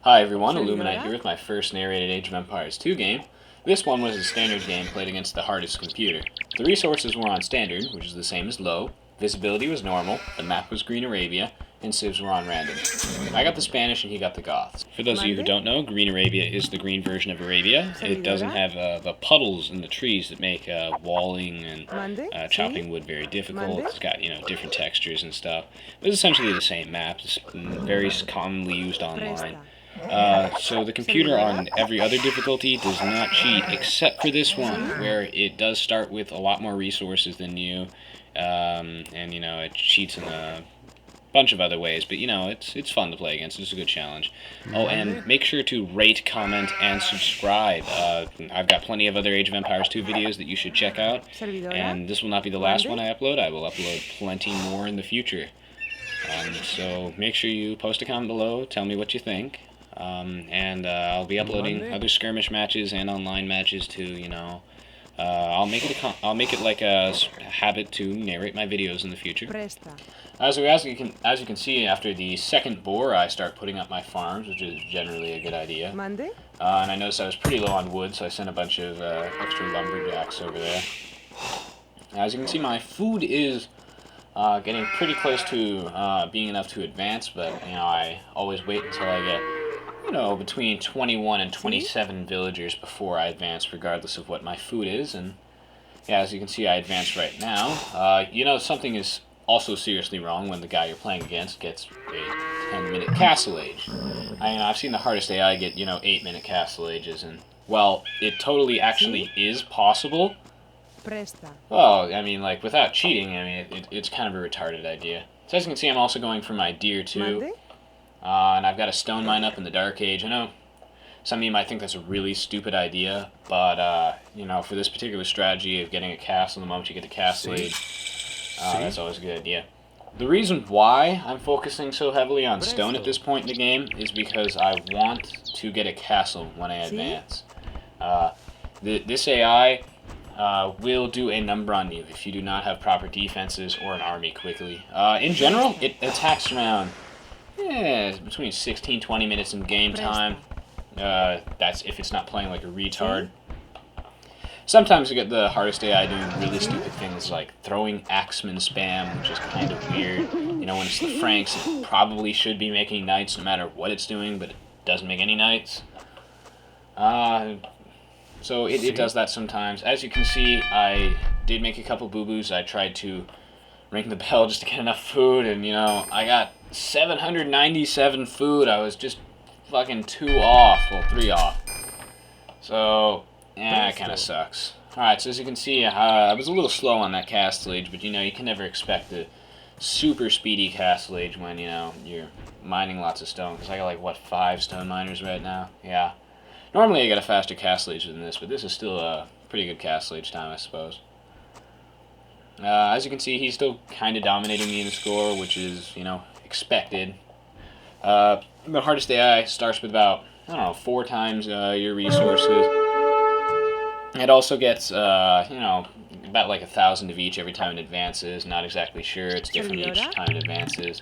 Hi everyone, Ilumiknight here with my first narrated Age of Empires 2 game. This one was a standard game played against the hardest computer. The resources were on standard, which is the same as low, visibility was normal, the map was Green Arabia, and civs were on random. I got the Spanish and he got the Goths. For those of you who don't know, Green Arabia is the green version of Arabia. It doesn't have the puddles in the trees that make walling and chopping wood very difficult. It's got, different textures and stuff. But it's essentially the same map. It's very commonly used online. So the computer on every other difficulty does not cheat, except for this one, where it does start with a lot more resources than you, and it cheats in a bunch of other ways, but it's fun to play against. It's a good challenge. Oh, and make sure to rate, comment, and subscribe. I've got plenty of other Age of Empires 2 videos that you should check out, and this will not be the last one I upload. I will upload plenty more in the future. So make sure you post a comment below, tell me what you think. I'll be uploading other skirmish matches and online matches too. I'll make it like a habit to narrate my videos in the future. As you can see, after the second boar, I start putting up my farms, which is generally a good idea. And I noticed I was pretty low on wood, so I sent a bunch of extra lumberjacks over there. As you can see, my food is getting pretty close to being enough to advance, but I always wait until I get between 21 and 27 villagers before I advance, regardless of what my food is. And yeah, as you can see, I advance right now. Something is also seriously wrong when the guy you're playing against gets a 10-minute castle age. I've seen the hardest AI get 8-minute castle ages, and well, it totally actually is possible. Well, without cheating, it's kind of a retarded idea. So as you can see, I'm also going for my deer too. And I've got a stone mine up in the Dark Age. I know some of you might think that's a really stupid idea, but, for this particular strategy of getting a castle the moment you get the castle age, that's always a good idea. The reason why I'm focusing so heavily on stone at this point in the game is because I want to get a castle when I advance. This AI will do a number on you if you do not have proper defenses or an army quickly. In general, it attacks around between 16-20 minutes in game time. That's if it's not playing like a retard. Sometimes you get the hardest AI doing really stupid things like throwing axeman spam, which is kind of weird. When it's the Franks, it probably should be making knights no matter what it's doing, but it doesn't make any knights. So it does that sometimes. As you can see, I did make a couple boo-boos. I tried to ring the bell just to get enough food, and I got 797 food. I was just fucking 2 off, well 3 off. So yeah, it kind of sucks. Alright, so as you can see, I was a little slow on that castle age, but you can never expect a super speedy castle age when you're mining lots of stone, because I got like 5 stone miners right now. Yeah, normally I get a faster castle age than this, but this is still a pretty good castle age time, I suppose. As you can see, he's still kind of dominating me in the score, which is, expected. The hardest AI starts with about, 4 times your resources. It also gets, about like 1,000 of each every time it advances. Not exactly sure. It's different each time it advances.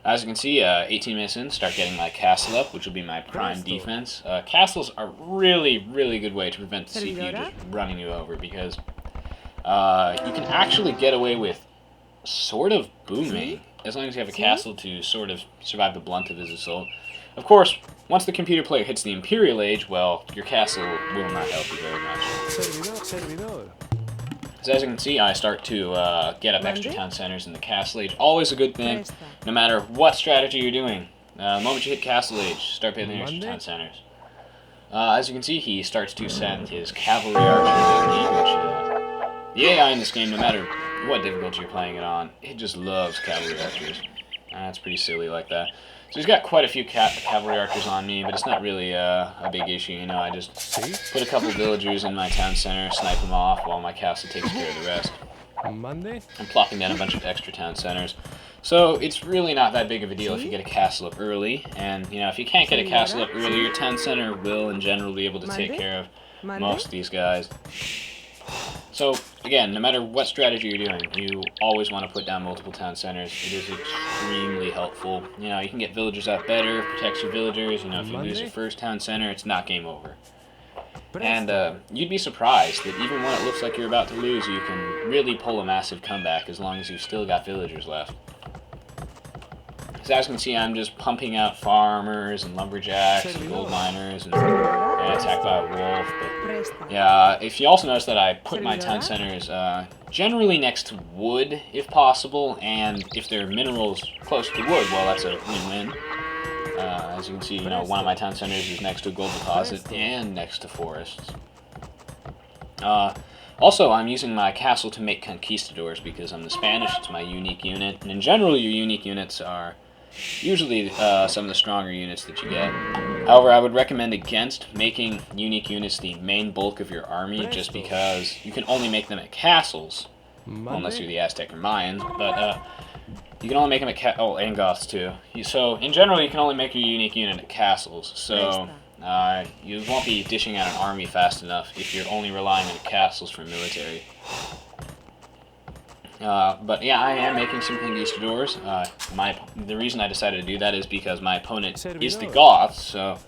As you can see, 18 minutes in, start getting my castle up, which will be my prime defense. Castles are really, really good way to prevent the CPU just running you over, because you can actually get away with sort of booming, as long as you have a castle to sort of survive the blunt of his assault. Of course, once the computer player hits the Imperial Age, well, your castle will not help you very much. So as you can see, I start to get up extra town centers in the castle age. Always a good thing, no matter what strategy you're doing. The moment you hit castle age, start building extra town centers. As you can see, he starts to send his cavalry archers with me, which the AI in this game, no matter what difficulty you're playing it on, it just loves cavalry archers. That's pretty silly like that. So he's got quite a few cavalry archers on me, but it's not really a big issue. I just put a couple villagers in my town center, snipe them off while my castle takes care of the rest. I'm plopping down a bunch of extra town centers. So it's really not that big of a deal if you get a castle up early. And, if you can't get a castle up early, your town center will in general be able to take care of most of these guys. So, again, no matter what strategy you're doing, you always want to put down multiple town centers. It is extremely helpful. You know, you can get villagers out better, protects your villagers. You know, if you lose your first town center, it's not game over. And you'd be surprised that even when it looks like you're about to lose, you can really pull a massive comeback as long as you've still got villagers left. So as you can see, I'm just pumping out farmers and lumberjacks and gold miners and attacked by a wolf. But yeah, if you also notice that I put my town centers generally next to wood, if possible, and if there are minerals close to wood, well, that's a win-win. As you can see, you know, one of my town centers is next to a gold deposit and next to forests. Also, I'm using my castle to make conquistadors because I'm the Spanish. It's my unique unit, and in general, your unique units are usually some of the stronger units that you get. However, I would recommend against making unique units the main bulk of your army, just because you can only make them at castles, unless you're the Aztec or Mayans. But you can only make them at and Goths too. So in general, you can only make your unique unit at castles. So you won't be dishing out an army fast enough if you're only relying on castles for military. But yeah, I am making some conquistadors. The reason I decided to do that is because my opponent is the Goths. So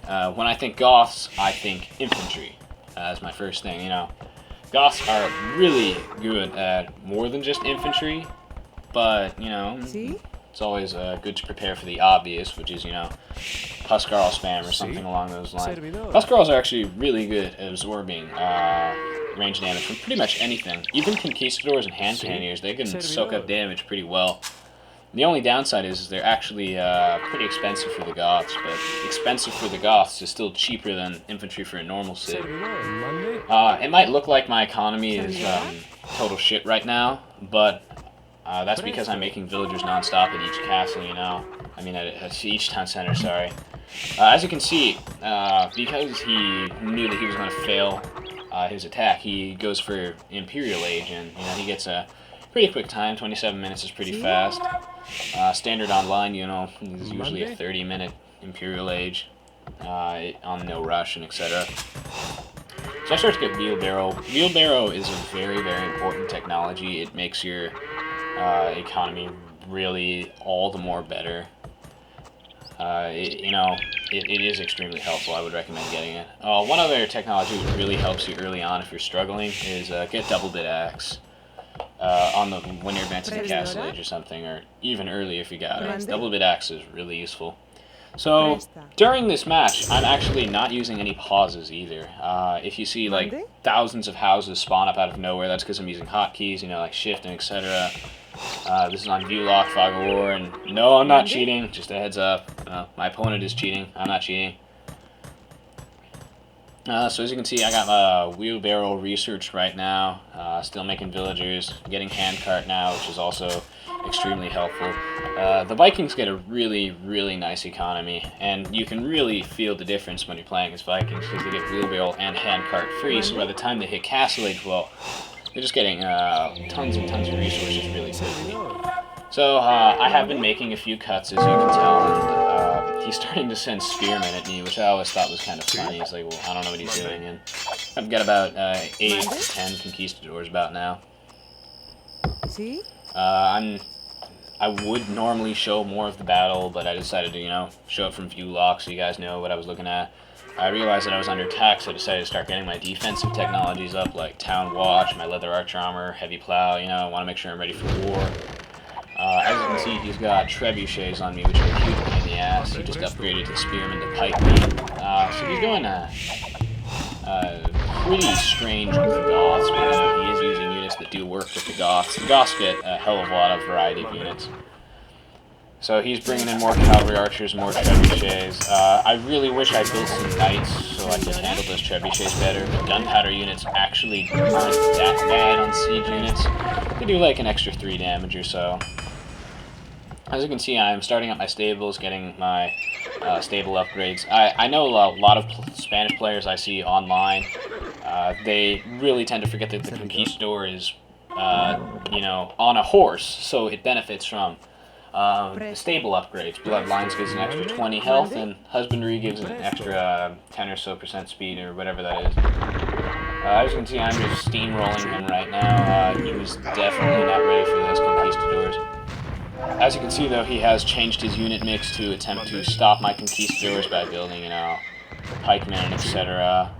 when I think Goths, I think infantry as my first thing. You know, Goths are really good at more than just infantry. But, you know, it's always good to prepare for the obvious, which is, you know, Huskarl spam or something along those lines. Huskarls are actually really good at absorbing range damage from pretty much anything. Even conquistadors and hand cannoneers, they can soak up damage pretty well. The only downside is they're actually pretty expensive for the Goths, but expensive for the Goths is still cheaper than infantry for a normal city. It might look like my economy is total shit right now, but that's because I'm making villagers non-stop at each castle, you know. I mean, at each town center, sorry. As you can see, because he knew that he was going to fail his attack, he goes for Imperial Age, and, you know, he gets a pretty quick time. 27 minutes is pretty fast. Standard online, you know, is usually a 30-minute Imperial Age on no rush and etc. So I start to get wheelbarrow. Wheelbarrow is a very, very important technology. It makes your economy really all the more better. It is extremely helpful. I would recommend getting it. One other technology that really helps you early on if you're struggling is get double bit axe when you're advancing to Castle Age or something, or even early if you got it. Double bit axe is really useful. So during this match, I'm actually not using any pauses either. If you see like thousands of houses spawn up out of nowhere, that's because I'm using hotkeys, you know, like shift and etc. This is on view lock, fog of war, and no, I'm not cheating. Just a heads up. My opponent is cheating. I'm not cheating. So as you can see, I got wheelbarrow researched right now. Still making villagers. Getting handcart now, which is also extremely helpful. The Vikings get a really, really nice economy, and you can really feel the difference when you're playing as Vikings because they get wheelbarrow and handcart free. So by the time they hit Castle Age, well, they're just getting tons and tons of resources really quickly. So I have been making a few cuts, as you can tell, and he's starting to send spearmen at me, which I always thought was kind of funny. He's like, well, I don't know what he's doing, and I've got about 8 to 10 conquistadors about now. I would normally show more of the battle, but I decided to, you know, show it from view lock so you guys know what I was looking at. I realized that I was under attack, so I decided to start getting my defensive technologies up, like Town Watch, my leather arch armor, heavy plow. You know, I want to make sure I'm ready for war. As you can see, he's got trebuchets on me, which are a huge pain in the ass. He just upgraded his spearman to pike me. So he's going pretty strange with the Goths, because he is using units that do work with the Goths. The Goths get a hell of a lot of variety of units. So he's bringing in more cavalry archers, more trebuchets. I really wish I built some knights so I could handle those trebuchets better, but gunpowder units actually aren't that bad on siege units. They do like an extra 3 damage or so. As you can see, I'm starting up my stables, getting my stable upgrades. I know a lot of Spanish players I see online. They really tend to forget that the conquistador is, you know, on a horse, so it benefits from stable upgrades. Bloodlines gives an extra 20 health, and husbandry gives an extra 10 or so % speed, or whatever that is. As you can see, I'm just steamrolling him right now. He was definitely not ready for those conquistadors. As you can see, though, he has changed his unit mix to attempt to stop my conquistadors by building, you know, pikemen, etc.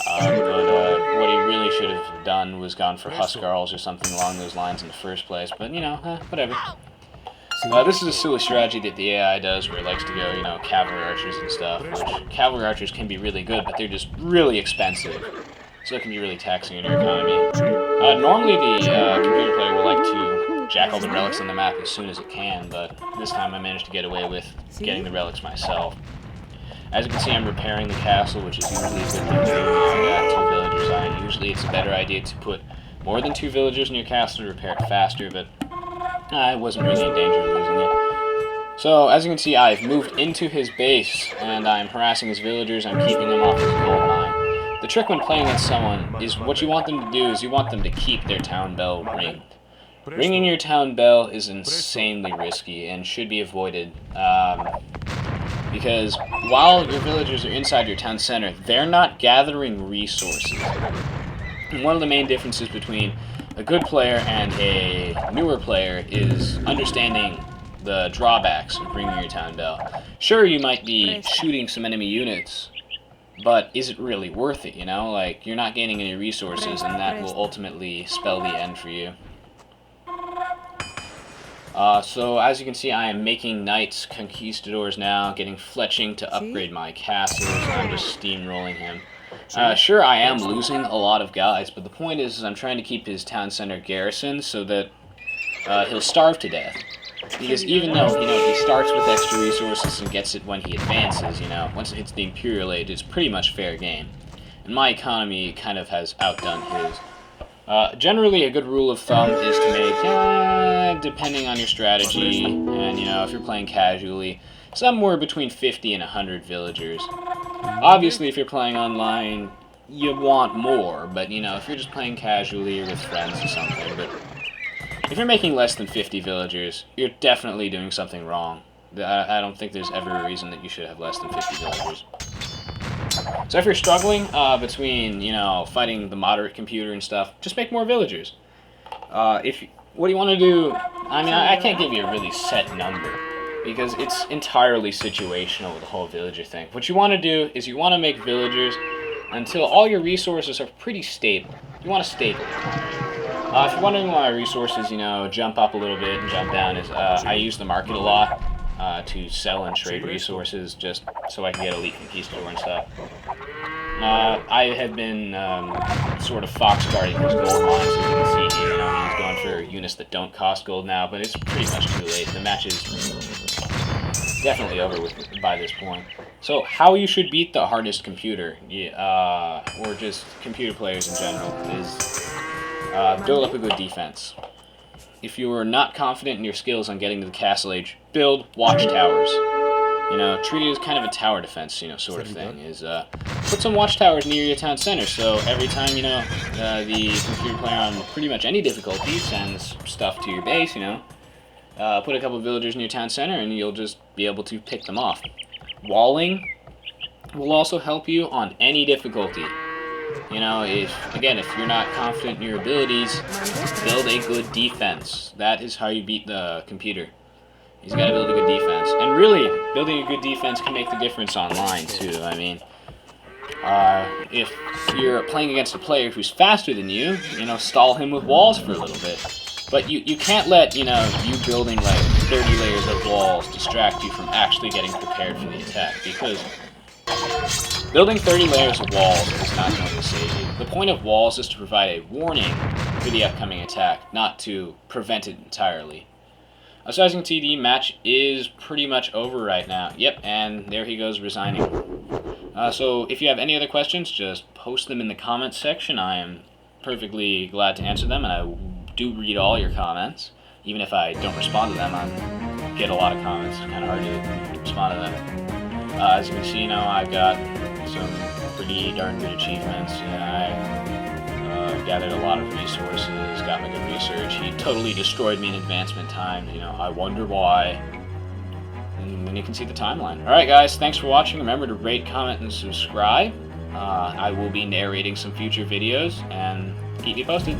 But what he really should have done was gone for Huskarls or something along those lines in the first place. But, you know, whatever. This is a silly strategy that the AI does where it likes to go, you know, cavalry archers and stuff, which cavalry archers can be really good, but they're just really expensive. So it can be really taxing on your economy. Normally the computer player will like to jack all the relics on the map as soon as it can, but this time I managed to get away with getting the relics myself. As you can see, I'm repairing the castle, which is usually a good thing to do when you got 2 villagers on it. Usually it's a better idea to put more than 2 villagers in your castle to repair it faster, but I wasn't really in danger of losing it. So, as you can see, I've moved into his base, and I'm harassing his villagers. I'm keeping them off his gold mine. The trick when playing against someone is what you want them to do is you want them to keep their town bell ringed. Ringing your town bell is insanely risky and should be avoided, because while your villagers are inside your town center, they're not gathering resources. And one of the main differences between a good player and a newer player is understanding the drawbacks of ringing your town bell. Sure, you might be shooting some enemy units, but is it really worth it, you know? Like, you're not gaining any resources, and that will ultimately spell the end for you. So, as you can see, I am making knights conquistadors now, getting fletching to upgrade my castles, and I'm just steamrolling him. Sure, I am losing a lot of guys, but the point is I'm trying to keep his town center garrisoned so that he'll starve to death. Because even though, you know, he starts with extra resources and gets it when he advances, you know, once it hits the Imperial Age, it's pretty much fair game. And my economy kind of has outdone his. Generally, a good rule of thumb is to make, depending on your strategy, and, you know, if you're playing casually, somewhere between 50 and 100 villagers. Obviously, if you're playing online, you want more, but, you know, if you're just playing casually or with friends or something, but if you're making less than 50 villagers, you're definitely doing something wrong. I don't think there's ever a reason that you should have less than 50 villagers. So if you're struggling between, you know, fighting the moderate computer and stuff, just make more villagers. What do you want to do? I mean, I can't give you a really set number, because it's entirely situational with the whole villager thing. What you want to do is you want to make villagers until all your resources are pretty stable. You want a stable economy. If you're wondering why resources, you know, jump up a little bit and jump down, is I use the market a lot to sell and trade resources just so I can get elite conquistador and stuff. I have been sort of fox guarding his gold mines, as you can see here. You know, he's going for units that don't cost gold now, but it's pretty much too late. The match is definitely over by this point. So, how you should beat the hardest computer, or just computer players in general, is build up a good defense. If you are not confident in your skills on getting to the castle age, build watchtowers. You know, treat it as kind of a tower defense, you know, sort of thing. Is put some watchtowers near your town center, so every time, you know, the computer player on pretty much any difficulty sends stuff to your base, you know, put a couple of villagers in your town center, and you'll just be able to pick them off. Walling will also help you on any difficulty. You know, if you're not confident in your abilities, build a good defense. That is how you beat the computer. He's got to build a good defense. And really, building a good defense can make the difference online, too. I mean, if you're playing against a player who's faster than you, you know, stall him with walls for a little bit. But you can't let, you know, you building like 30 layers of walls distract you from actually getting prepared for the attack, because building 30 layers of walls is not going to save you. The point of walls is to provide a warning for the upcoming attack, not to prevent it entirely. So as you can see, the match is pretty much over right now. Yep, and there he goes resigning. So if you have any other questions, just post them in the comments section. I am perfectly glad to answer them, and I do read all your comments. Even if I don't respond to them, I get a lot of comments. It's kind of hard to respond to them. As you can see, you know, I've got some pretty darn good achievements. You know, I gathered a lot of resources, got my good research. He totally destroyed me in advancement time. You know, I wonder why. And then you can see the timeline. Alright guys, thanks for watching. Remember to rate, comment, and subscribe. I will be narrating some future videos, and keep me posted.